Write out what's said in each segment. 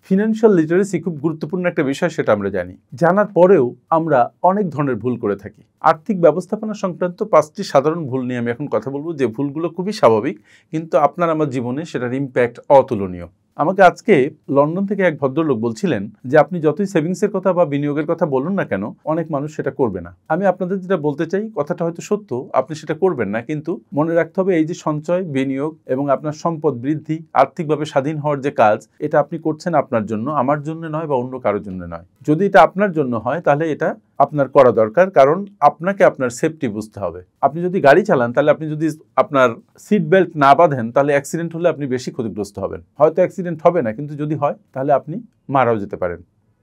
Financial literacy খুব গুরুত্বপূর্ণ একটা বিষয়, সেটা আমরা জানি। জানার পরেও আমরা অনেক ধরনের ভুল করে থাকি। আর্থিক ব্যবস্থাপনা সংক্রান্ত 5টি সাধারণ ভুল নিয়ে আমি এখন কথা বলবো, যে ভুলগুলো খুবই স্বাভাবিক, কিন্তু আপনার আমার জীবনে সেটার ইম্প্যাক্ট অতুলনীয়। আমাকে আজকে লন্ডন থেকে এক ভদ্রলোক বলছিলেন যে আপনি যতই সেভিংসের কথা বা বিনিয়োগের কথা বলুন না কেন, অনেক মানুষ সেটা করবে না। আমি আপনাদের যেটা বলতে চাই, কথাটা হয়তো সত্য, আপনি সেটা করবেন না, কিন্তু মনে রাখতে হবে এই যে সঞ্চয়, বিনিয়োগ এবং আপনার সম্পদ বৃদ্ধি, আর্থিকভাবে স্বাধীন হওয়ার যে কাজ, এটা আপনি করছেন আপনার জন্য, আমার জন্য নয় বা অন্য কারোর জন্য নয়। যদি এটা আপনার জন্য হয় তাহলে এটা আপনার করা দরকার, কারণ আপনাকে আপনার সেফটি বুঝতে হবে। আপনি যদি গাড়ি চালান, তাহলে আপনি যদি আপনার সিট বেল্ট না বাঁধেন, তাহলে অ্যাক্সিডেন্ট হলে আপনি বেশি ক্ষতিগ্রস্ত হবেন। হয়তো অ্যাক্সিডেন্ট হবে না, কিন্তু যদি হয় তাহলে আপনি মারাও যেতে পারেন,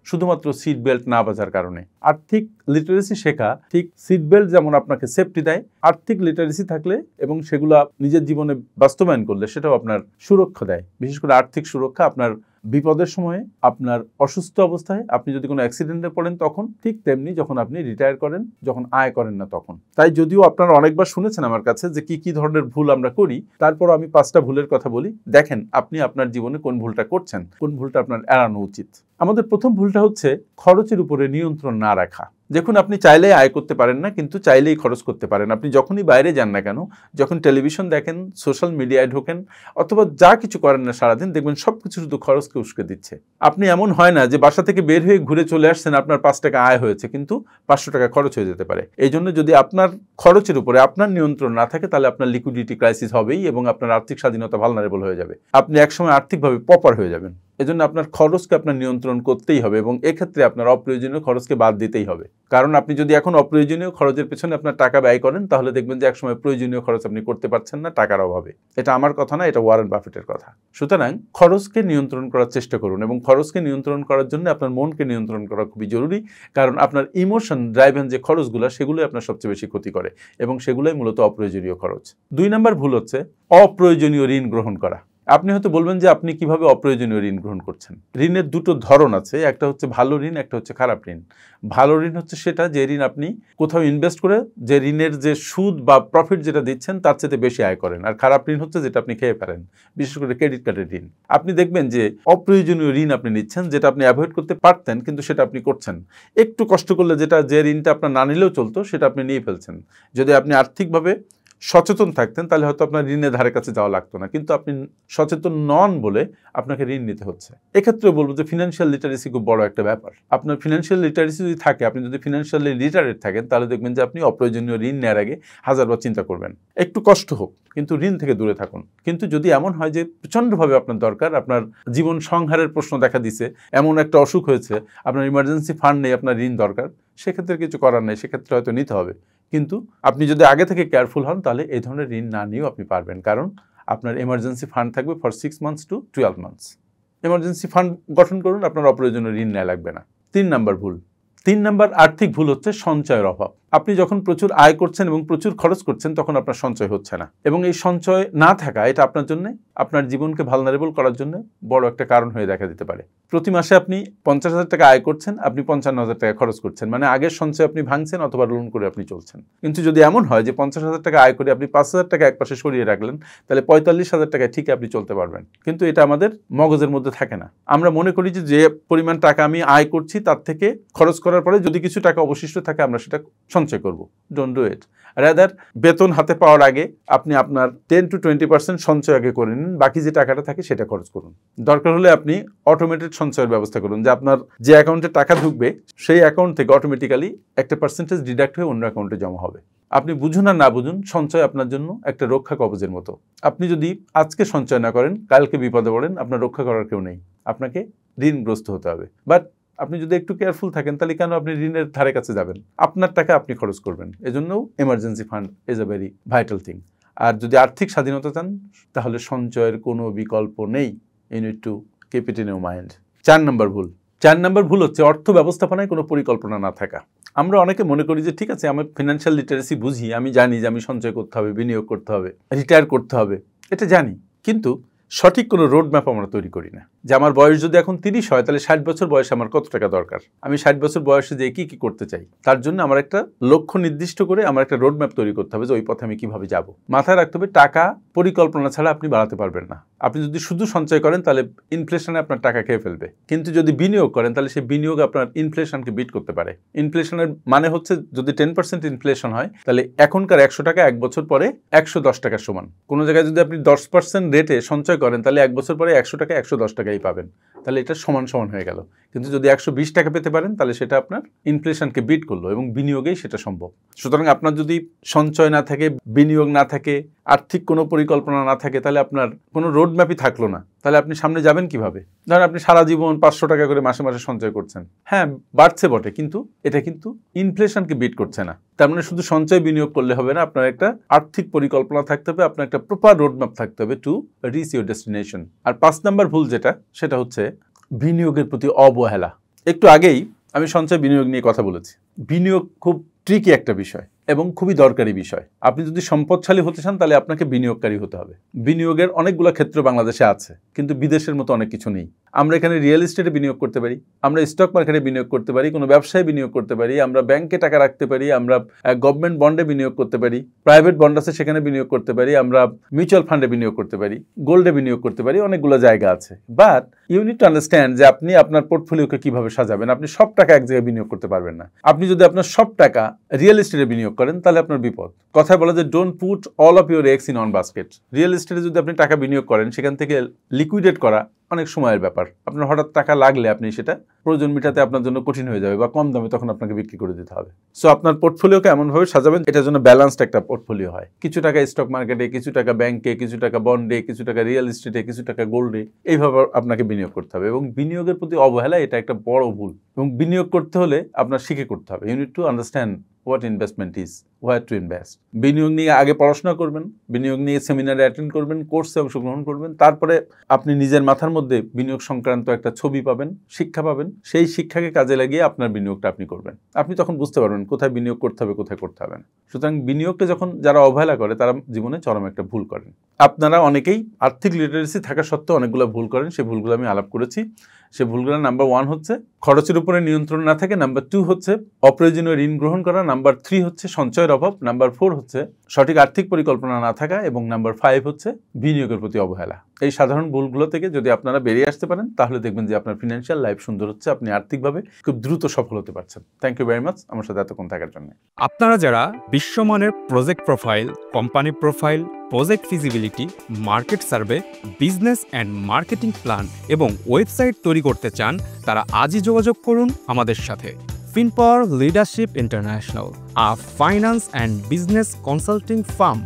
শুধুমাত্র সিট বেল্ট না বাঁধার কারণে। আর্থিক লিটারেসি শেখা ঠিক সিট বেল্ট যেমন আপনাকে সেফটি দেয়, আর্থিক লিটারেসি থাকলে এবং সেগুলো নিজের জীবনে বাস্তবায়ন করলে সেটাও আপনার সুরক্ষা দেয়। বিশেষ করে আর্থিক সুরক্ষা, আপনার বিপদের সময়ে, আপনার অসুস্থ অবস্থায়, আপনি যদি কোনো অ্যাক্সিডেন্টে পড়েন তখন, ঠিক তেমনি যখন আপনি রিটায়ার করেন, যখন আয় করেন না তখন। তাই যদিও আপনারা অনেকবার শুনেছেন আমার কাছে যে কি ধরনের ভুল আমরা করি, তারপর আমি 5টা ভুলের কথা বলি। দেখেন আপনি আপনার জীবনে কোন ভুলটা করছেন, কোন ভুলটা আপনার এড়ানো উচিত। আমাদের প্রথম ভুলটা হচ্ছে খরচের উপরে নিয়ন্ত্রণ না রাখা। দেখুন, আপনি চাইলেই আয় করতে পারেন না, কিন্তু চাইলেই খরচ করতে পারেন। আপনি যখনই বাইরে যান না কেন, যখন টেলিভিশন দেখেন, সোশ্যাল মিডিয়ায় ঢোকেন, অথবা যা কিছু করেন না সারাদিন, দেখবেন সব কিছু শুধু খরচকে উস্কে দিচ্ছে। আপনি এমন হয় না যে বাসা থেকে বের হয়ে ঘুরে চলে আসছেন, আপনার 5 টাকা আয় হয়েছে, কিন্তু 500 টাকা খরচ হয়ে যেতে পারে। এই জন্য যদি আপনার খরচের উপরে আপনার নিয়ন্ত্রণ না থাকে, তাহলে আপনার লিকুইডিটি ক্রাইসিস হবেই এবং আপনার আর্থিক স্বাধীনতা ভালনারেবল হয়ে যাবে। আপনি একসময় আর্থিকভাবে পপার হয়ে যাবেন। এজন্য আপনার খরচকে আপনার নিয়ন্ত্রণ করতেই হবে এবং এক্ষেত্রে আপনার অপ্রয়োজনীয় খরচকে বাদ দিতেই হবে। কারণ আপনি যদি এখন অপ্রয়োজনীয় খরচের পেছনে আপনার টাকা ব্যয় করেন, তাহলে দেখবেন যে একসময় প্রয়োজনীয় খরচ আপনি করতে পারছেন না টাকার অভাবে। এটা আমার কথা না, এটা ওয়ারেন বাফেটের কথা। সুতরাং খরচকে নিয়ন্ত্রণ করার চেষ্টা করুন এবং খরচকে নিয়ন্ত্রণ করার জন্য আপনার মনকে নিয়ন্ত্রণ করা খুবই জরুরি, কারণ আপনার ইমোশন ড্রাইভেন যে খরচগুলো, সেগুলোই আপনার সবচেয়ে বেশি ক্ষতি করে এবং সেগুলোই মূলত অপ্রয়োজনীয় খরচ। 2 নম্বর ভুল হচ্ছে অপ্রয়োজনীয় ঋণ গ্রহণ করা। আপনি হয়তো বলবেন যে আপনি কিভাবে অপ্রয়োজনীয় ঋণ গ্রহণ করছেন। ঋণের 2টো ধরন আছে, একটা হচ্ছে ভালো ঋণ, একটা হচ্ছে খারাপ ঋণ। ভালো ঋণ হচ্ছে সেটা যে ঋণ আপনি কোথাও ইনভেস্ট করে যে ঋণের যে সুদ বা প্রফিট যেটা দিচ্ছেন তার চেয়ে বেশি আয় করেন। আর খারাপ ঋণ হচ্ছে যেটা আপনি খেয়ে ফেলেন, বিশেষ করে ক্রেডিট কার্ডের ঋণ। আপনি দেখবেন যে অপ্রয়োজনীয় ঋণ আপনি নিচ্ছেন, যেটা আপনি অ্যাভয়েড করতে পারতেন, কিন্তু সেটা আপনি করছেন। একটু কষ্ট করলে যে ঋণটা আপনার না নিলেও চলতো, সেটা আপনি নিয়ে ফেলছেন। যদি আপনি আর্থিকভাবে সচেতন থাকতেন, তাহলে হয়তো আপনার ঋণের ধারে কাছে যাওয়া লাগতো না, কিন্তু আপনি সচেতন নন বলে আপনাকে ঋণ নিতে হচ্ছে। এক্ষেত্রে বলবো যে ফিনান্সিয়াল লিটারেসি খুব বড় একটা ব্যাপার। আপনার ফিনান্সিয়াল লিটারেসি যদি থাকে, আপনি যদি ফিনান্সিয়ালি লিটারেট থাকেন, তাহলে দেখবেন যে আপনি অপ্রয়োজনীয় ঋণ নেওয়ার আগে 1000বার চিন্তা করবেন। একটু কষ্ট হোক, কিন্তু ঋণ থেকে দূরে থাকুন। কিন্তু যদি এমন হয় যে প্রচণ্ডভাবে আপনার দরকার, আপনার জীবন সংহারের প্রশ্ন দেখা দিছে, এমন একটা অসুখ হয়েছে, আপনার ইমার্জেন্সি ফান্ড নেই, আপনার ঋণ দরকার, সেক্ষেত্রে কিছু করার নেই, সেক্ষেত্রে হয়তো নিতে হবে। কিন্তু আপনি যদি আগে থেকে কেয়ারফুল হন, তাহলে এই ধরনের ঋণ না নিয়েও আপনি পারবেন, কারণ আপনার এমার্জেন্সি ফান্ড থাকবে for 6 months to 12 months. Emergency fund গঠন করুন, আপনার অপ্রয়োজনীয় ঋণ নেওয়া লাগবে না। 3 নম্বর ভুল। 3 নম্বর আর্থিক ভুল হচ্ছে সঞ্চয়ের অভাব। আপনি যখন প্রচুর আয় করছেন এবং প্রচুর খরচ করছেন, তখন আপনার সঞ্চয় হচ্ছে না, এবং এই সঞ্চয় না থাকা, এটা আপনার জন্য, আপনার জীবনকে ভালনারেবল করার জন্য বড় একটা কারণ হয়ে দেখা দিতে পারে। প্রতি মাসে আপনি 50,000 টাকা আয় করছেন, আপনি 55,000 টাকা খরচ করছেন, মানে আগের সঞ্চয় আপনি ভাঙছেন অথবা লোন করে আপনি চলছেন। কিন্তু যদি এমন হয় যে 50,000 টাকা আয় করে আপনি 5,000 টাকা একপাশে সরিয়ে রাখলেন, তাহলে 45,000 টাকায় ঠিক আপনি চলতে পারবেন। কিন্তু এটা আমাদের মগজের মধ্যে থাকে না। আমরা মনে করি যে পরিমাণ টাকা আমি আয় করছি, তার থেকে খরচ করার পরে যদি কিছু টাকা অবশিষ্ট থাকে, আমরা সেটা সঞ্চয় করব। Don't do it. রাদার বেতন হাতে পাওয়ার আগে আপনি আপনার 10 to 20% সঞ্চয় আগে করে নিন, বাকি যে টাকাটা থাকে সেটা খরচ করুন। দরকার হলে আপনি অটোমেটেড সঞ্চয়ের ব্যবস্থা করুন, যে আপনার যে অ্যাকাউন্টে টাকা ঢুকবে, সেই অ্যাকাউন্ট থেকে অটোমেটিক্যালি একটা পার্সেন্টেজ ডিডাক্ট হয়ে অন্য অ্যাকাউন্টে জমা হবে। আপনি বুঝুন আর না বুঝুন, সঞ্চয় আপনার জন্য একটা রক্ষা কবচের মতো। আপনি যদি আজকে সঞ্চয় না করেন, কালকে বিপদে পড়েন, আপনার রক্ষা করার কেউ নেই, আপনাকে ঋণগ্রস্ত হতে হবে। বাট আপনি যদি একটু কেয়ারফুল থাকেন, তাহলে কেন আপনি ঋণের ধারে কাছে যাবেন? আপনার টাকা আপনি খরচ করবেন। এজন্যও emergency fund is a very vital thing. আর যদি আর্থিক স্বাধীনতা চান, তাহলে সঞ্চয়ের কোনো বিকল্প নেই। You need to keep it in your mind. 4 number ভুল। 4 নম্বর ভুল হচ্ছে অর্থ ব্যবস্থাপনায় কোনো পরিকল্পনা না থাকা। আমরা অনেকে মনে করি যে ঠিক আছে, আমি ফিনান্সিয়াল লিটারেসি বুঝি, আমি জানি যে আমি সঞ্চয় করতে হবে, বিনিয়োগ করতে হবে, রিটায়ার করতে হবে, এটা জানি, কিন্তু সঠিক কোনো রোড ম্যাপ আমরা তৈরি করি না। যে আমার বয়স যদি এখন 30 হয় তাহলে 60 বছর বয়সে আমার কত টাকা দরকার, আমি 60 বছর বয়সে যে কি করতে চাই, তার জন্য আমার একটা লক্ষ্য নির্দিষ্ট করে আমার একটা রোড ম্যাপ তৈরি করতে হবে যে ওই পথে আমি কিভাবে যাব। মাথায় রাখতে হবে টাকা পরিকল্পনা ছাড়া আপনি বাড়াতে পারবেন না। আপনি যদি শুধু সঞ্চয় করেন তাহলে ইনফ্লেশনে আপনার টাকা খেয়ে ফেলবে, কিন্তু যদি বিনিয়োগ করেন তাহলে সেই বিনিয়োগ আপনার ইনফ্লেশনকে বিট করতে পারে। ইনফ্লেশনের মানে হচ্ছে যদি 10% ইনফ্লেশন হয় তাহলে এখনকার 100 টাকা 1 বছর পরে 110 টাকার সমান। কোনো জায়গায় যদি আপনি 10% রেটে সঞ্চয় করেন তাহলে 1 বছর পরে 100 টাকা 110 টাকাই পাবেন, তাহলে এটা সমান সমান হয়ে গেল। কিন্তু যদি 120 টাকা পেতে পারেন তাহলে সেটা আপনার ইনফ্লেশনকে বিট করলো এবং বিনিয়োগেই সেটা সম্ভব। সুতরাং আপনার যদি সঞ্চয় না থাকে, বিনিয়োগ না থাকে, আর্থিক কোনো পরিকল্পনা না থাকে, তাহলে আপনার কোনো রোড ম্যাপই থাকলো না, তাহলে আপনি সামনে যাবেন কিভাবে? ধরেন আপনি সারা জীবন 500 টাকা করে মাসে মাসে সঞ্চয় করছেন, হ্যাঁ বাড়ছে বটে, কিন্তু এটা কিন্তু ইনফ্লেশনকে বিট করছে না। তার মানে শুধু সঞ্চয় বিনিয়োগ করলে হবে না, আপনার একটা আর্থিক পরিকল্পনা থাকতে হবে, আপনার একটা প্রপার রোড ম্যাপ থাকতে হবে টু রিচ ইউর ডেস্টিনেশন। আর 5 নাম্বার ভুল যেটা, সেটা হচ্ছে বিনিয়োগের প্রতি অবহেলা। একটু আগেই আমি সঞ্চয় বিনিয়োগ নিয়ে কথা বলেছি। বিনিয়োগ খুব ট্রিকি একটা বিষয় এবং খুবই দরকারি বিষয়। আপনি যদি সম্পদশালী হতে চান তাহলে আপনাকে বিনিয়োগকারী হতে হবে। বিনিয়োগের অনেকগুলো ক্ষেত্র বাংলাদেশে আছে, কিন্তু বিদেশের মতো অনেক কিছু নেই। আমরা এখানে রিয়েল এস্টেটে বিনিয়োগ করতে পারি, আমরা স্টক মার্কেটে বিনিয়োগ করতে পারি, কোনো ব্যবসায় বিনিয়োগ করতে পারি, আমরা ব্যাংকে টাকা রাখতে পারি, আমরা গভর্নমেন্ট বন্ডে বিনিয়োগ করতে পারি, প্রাইভেট বন্ড আছে সেখানে বিনিয়োগ করতে পারি, আমরা মিউচুয়াল ফান্ডে বিনিয়োগ করতে পারি, গোল্ডে বিনিয়োগ করতে পারি, অনেকগুলো জায়গা আছে। But you need to understand যে আপনি আপনার পোর্টফোলিওকে কিভাবে সাজাবেন। আপনি সব টাকা এক জায়গায় বিনিয়োগ করতে পারবেন না। আপনি যদি আপনার সব টাকা রিয়েল এস্টেটে বিনিয়োগ করেন তাহলে আপনার বিপদ। কথায় বলা যে don't put all of your eggs in one basket. Real এস্টেটে যদি আপনি টাকা বিনিয়োগ করেন, সেখান থেকে লিকুইডেট করা অনেক সময়ের ব্যাপার। আপনার হঠাৎ টাকা লাগলে আপনি সেটা প্রয়োজন মেটাতে আপনার জন্য কঠিন হয়ে যাবে বা কম দামে তখন আপনাকে বিক্রি করে দিতে হবে। সো আপনার পোর্টফোলিওকে এমনভাবে সাজাবেন এটার জন্য ব্যালেন্সড একটা পোর্টফোলিও হয়। কিছু টাকা স্টক মার্কেটে, কিছু টাকা ব্যাংকে, কিছু টাকা বন্ডে, কিছু টাকা রিয়েল এস্টেটে, কিছু টাকা গোল্ডে, এইভাবে আপনাকে বিনিয়োগ করতে হবে। এবং বিনিয়োগের প্রতি অবহেলা এটা একটা বড় ভুল। এবং বিনিয়োগ করতে হলে আপনার শিখে করতে হবে। You need to understand what investment is, where to invest. বিনিয়োগ নিয়ে আগে পড়াশোনা করবেন, বিনিয়োগ নিয়ে সেমিনারে অ্যাটেন্ড করবেন, কোর্সে অংশগ্রহণ করবেন, তারপরে আপনি নিজের মাথার মধ্যে বিনিয়োগ সংক্রান্ত একটা ছবি পাবেন, শিক্ষা পাবেন। সেই শিক্ষাকে কাজে লাগিয়ে আপনার বিনিয়োগটা আপনি করবেন। আপনি তখন বুঝতে পারবেন কোথায় বিনিয়োগ করতে হবে, কোথায় করতে হবে না। সুতরাং বিনিয়োগকে যখন যারা অবহেলা করে তারা জীবনে চরম একটা ভুল করেন। আপনারা অনেকেই আর্থিক লিটারেসি থাকা সত্ত্বেও অনেকগুলো ভুল করেন, সেই ভুলগুলো আমি আলাপ করেছি। সে ভুলগুলো নাম্বার 1 হচ্ছে খরচের উপরে নিয়ন্ত্রণ না থাকে, নাম্বার 2 হচ্ছে অপ্রয়োজনীয় ঋণ গ্রহণ করা, নাম্বার 3 হচ্ছে সঞ্চয়ের অভাব, নাম্বার 4 হচ্ছে সঠিক আর্থিক পরিকল্পনা না থাকা এবং নাম্বার 5 হচ্ছে বিনিয়োগের প্রতি অবহেলা। এই সাধারণ ভুলগুলো থেকে যদি আপনারা বেরিয়ে আসতে পারেন তাহলে দেখবেন যে আপনার ফিনান্সিয়াল লাইফ সুন্দর হচ্ছে, আপনি আর্থিকভাবে খুব দ্রুত সফল হতে পারছেন। থ্যাংক ইউ ভেরি মাচ আমার সাথে এতক্ষণ থাকার জন্য। আপনারা যারা বিশ্বমানের project profile, company profile, project feasibility, market survey, business and marketing plan এবং ওয়েবসাইট তৈরি করতে চান তারা আজই যোগাযোগ করুন আমাদের সাথে। FinPower Leadership International, a finance and business consulting firm.